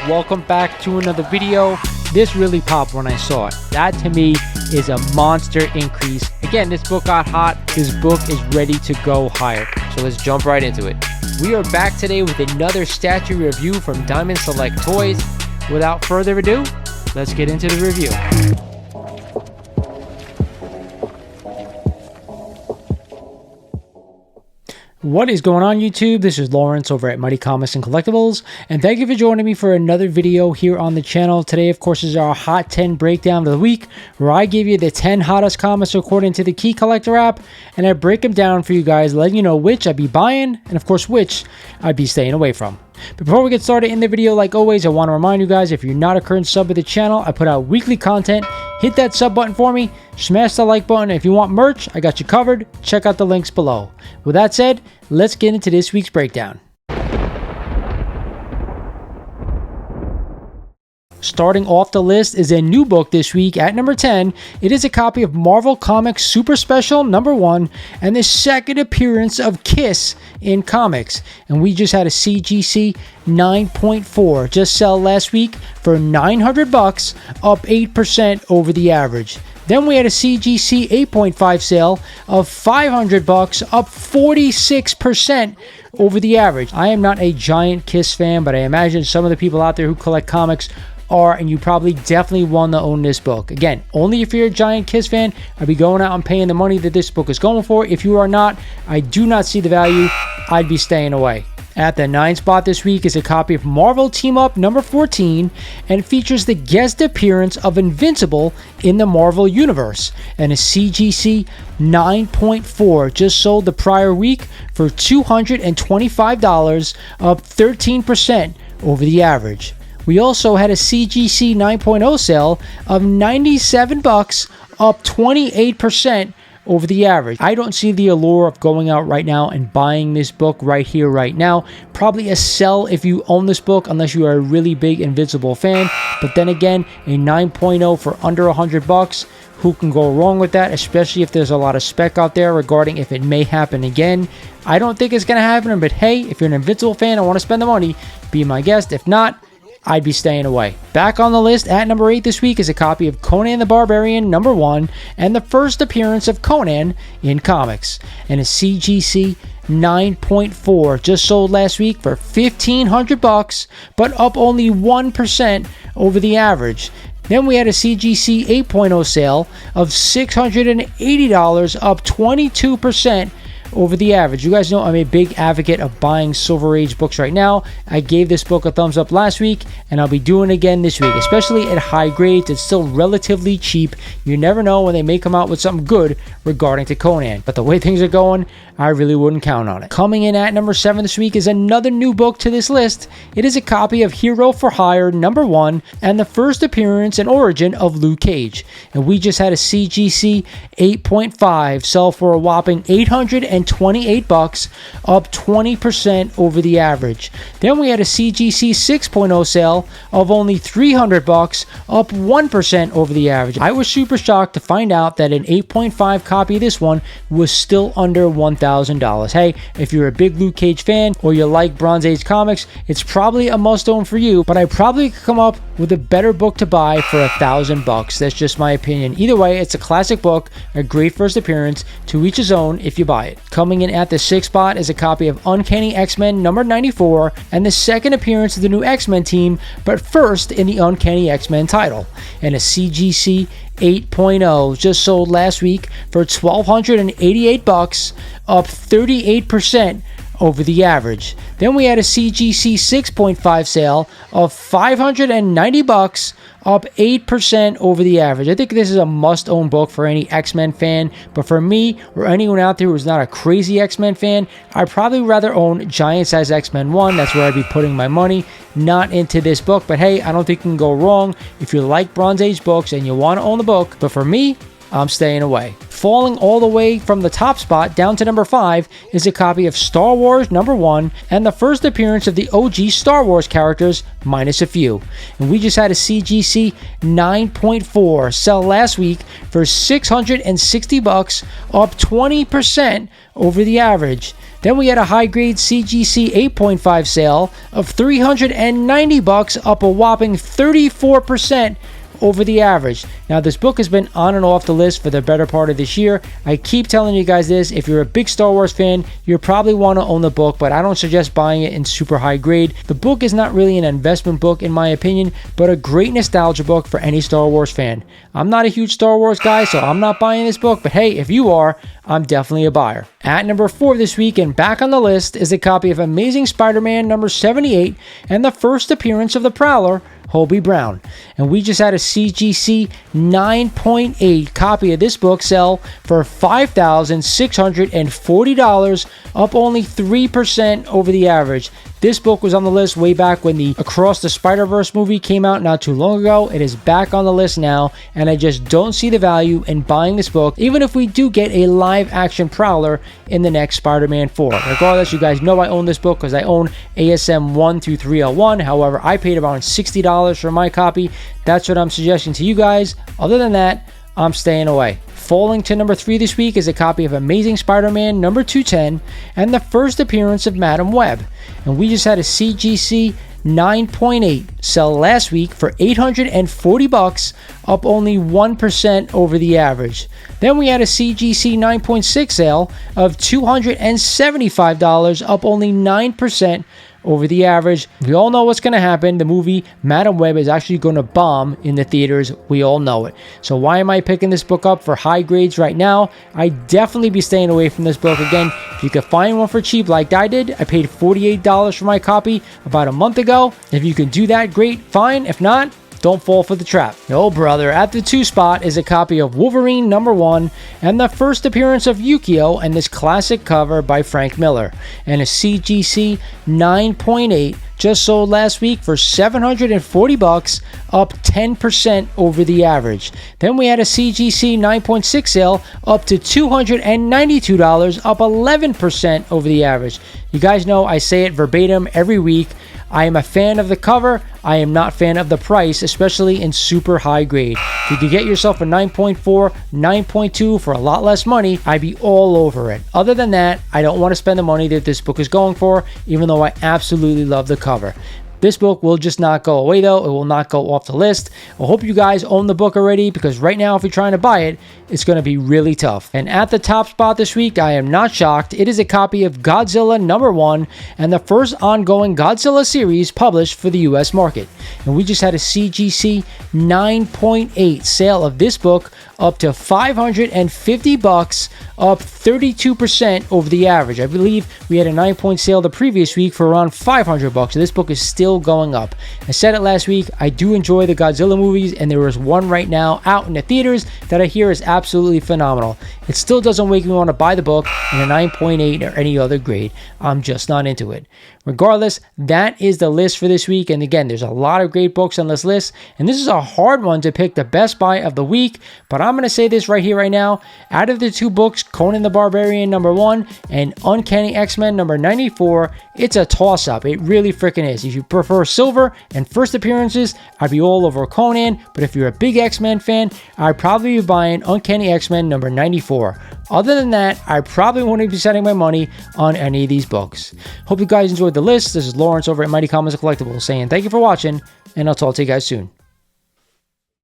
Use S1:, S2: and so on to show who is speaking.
S1: welcome back to another video. This really popped when I saw it. That to me is a monster increase. Again, this book got hot. This book is ready to go higher. So let's jump right into it. We are back today with another statue review from Diamond Select Toys. Without further ado, let's get into the review. What is going on, YouTube? This is Lawrence over at Mighty Comics and Collectibles, and thank you for joining me for another video here on the channel. Today, of course, is our Hot 10 breakdown of the week, where I give you the 10 hottest comics according to the Key Collector app, and I break them down for you guys, letting you know which I'd be buying, and of course, which I'd be staying away from. Before we get started in the video, like always, I want to remind you guys, if you're not a current sub of the channel, I put out weekly content. Hit that sub button for me, smash the like button. If you want merch, I got you covered. Check out the links below. With that said, let's get into this week's breakdown. Starting off the list is a new book this week at number 10. It is a copy of Marvel Comics Super Special number 1 and the second appearance of Kiss in comics. And we just had a CGC 9.4 just sell last week for $900, up 8% over the average. Then we had a CGC 8.5 sale of $500, up 46% over the average. I am not a giant Kiss fan, but I imagine some of the people out there who collect comics are, and you probably definitely want to own this book. Again, only if you're a giant Kiss fan, I'd be going out and paying the money that this book is going for. If you are not, I do not see the value. I'd be staying away. At the 9th spot this week is a copy of Marvel Team Up number 14, and features the guest appearance of Invincible in the Marvel Universe, and a CGC 9.4 just sold the prior week for $225, up 13% over the average. We also had a CGC 9.0 sale of $97, up 28% over the average. I don't see the allure of going out right now and buying this book right here, right now. Probably a sell if you own this book, unless you are a really big Invincible fan. But then again, a 9.0 for under $100, who can go wrong with that, especially if there's a lot of spec out there regarding if it may happen again. I don't think it's going to happen, but hey, if you're an Invincible fan and want to spend the money, be my guest. If not, I'd be staying away. Back on the list at number 8 this week is a copy of Conan the Barbarian number 1 and the first appearance of Conan in comics, and a CGC 9.4 just sold last week for $1,500, but up only 1% over the average. Then we had a CGC 8.0 sale of $680, up 22% over the average. You guys know I'm a big advocate of buying Silver Age books right now. I gave this book a thumbs up last week, and I'll be doing it again this week, especially at high grades. It's still relatively cheap. You never know when they may come out with something good regarding to Conan, but the way things are going, I really wouldn't count on it. Coming in at number 7 this week is another new book to this list. It is a copy of Hero for Hire number 1 and the first appearance and origin of Luke Cage. And we just had a CGC 8.5 sell for a whopping $828, up 20% over the average. Then we had a CGC 6.0 sale of only $300, up 1% over the average. I was super shocked to find out that an 8.5 copy of this one was still under $1,000. Hey, if you're a big Luke Cage fan or you like Bronze Age comics, it's probably a must-own for you, but I probably could come up with a better book to buy for $1,000. That's just my opinion. Either way, it's a classic book, a great first appearance, to each his own if you buy it. Coming in at the 6th spot is a copy of Uncanny X-Men number 94 and the second appearance of the new X-Men team, but first in the Uncanny X-Men title, and a CGC 8.0 just sold last week for $1,288, up 38% over the average. Then we had a CGC 6.5 sale of $590, up 8% over the average. I think this is a must-own book for any X-Men fan, but for me or anyone out there who's not a crazy X-Men fan, I'd probably rather own Giant Size X-Men 1. That's where I'd be putting my money, not into this book. But hey, I don't think you can go wrong if you like Bronze Age books and you want to own the book. But for me, I'm staying away. Falling all the way from the top spot down to number 5 is a copy of Star Wars number 1 and the first appearance of the OG Star Wars characters, minus a few. And we just had a CGC 9.4 sell last week for $660, up 20% over the average. Then we had a high grade CGC 8.5 sale of $390, up a whopping 34% over the average. Now, this book has been on and off the list for the better part of this year. I keep telling you guys this. If you're a big Star Wars fan, you probably want to own the book, but I don't suggest buying it in super high grade. The book is not really an investment book in my opinion, but a great nostalgia book for any Star Wars fan. I'm not a huge Star Wars guy, so I'm not buying this book, but hey, if you are, I'm definitely a buyer. At number 4 this week and back on the list is a copy of Amazing Spider-Man number 78 and the first appearance of the Prowler, Hobie Brown. And we just had a CGC 9.8 copy of this book sell for $5,640, up only 3% over the average. This book was on the list way back when the Across the Spider-Verse movie came out not too long ago. It is back on the list now, and I just don't see the value in buying this book, even if we do get a live-action Prowler in the next Spider-Man 4. Regardless, you guys know I own this book because I own ASM 1 through 301. However, I paid around $60 for my copy. That's what I'm suggesting to you guys. Other than that, I'm staying away. Falling to number 3 this week is a copy of Amazing Spider-Man number 210 and the first appearance of Madam Web. And we just had a CGC 9.8 sell last week for $840, up only 1% over the average. Then we had a CGC 9.6 sale of $275, up only 9% over the average. We all know what's going to happen. The movie Madam Web is actually going to bomb in the theaters. We all know it. So why am I picking this book up for high grades right now? I'd definitely be staying away from this book. Again, if you could find one for cheap like I did, I paid $48 for my copy about a month ago. If you can do that, great, fine. If not, don't fall for the trap. No, brother. At the 2 spot is a copy of Wolverine number 1 and the first appearance of Yukio and this classic cover by Frank Miller. And a CGC 9.8 just sold last week for $740, up 10% over the average. Then we had a CGC 9.6 sale up to $292, up 11% over the average. You guys know I say it verbatim every week. I am a fan of the cover. I am not a fan of the price, especially in super high grade. If you could get yourself a 9.4, 9.2 for a lot less money, I'd be all over it. Other than that, I don't want to spend the money that this book is going for, even though I absolutely love the cover. This book will just not go away though. It will not go off the list. I hope you guys own the book already, because right now if you're trying to buy it, it's going to be really tough. And at the top spot this week, I am not shocked. It is a copy of Godzilla number 1 and the first ongoing Godzilla series published for the US market. And we just had a CGC 9.8 sale of this book up to $550, up 32% over the average. I believe we had a 9-point sale the previous week for around $500, so this book is still going up. I said it last week, I do enjoy the Godzilla movies, and there is one right now out in the theaters that I hear is absolutely phenomenal. It still doesn't make me want to buy the book in a 9.8 or any other grade. I'm just not into it. Regardless, that is the list for this week. And again, there's a lot of great books on this list. And this is a hard one to pick the best buy of the week. But I'm going to say this right here, right now. Out of the 2 books, Conan the Barbarian number 1 and Uncanny X-Men number 94, it's a toss-up. It really freaking is. If you prefer silver and first appearances, I'd be all over Conan. But if you're a big X-Men fan, I'd probably be buying Uncanny X-Men number 94. Other than that, I probably won't be spending my money on any of these books. Hope you guys enjoyed the list. This is Lawrence over at Mighty Comics and Collectibles saying thank you for watching, and I'll talk to you guys soon.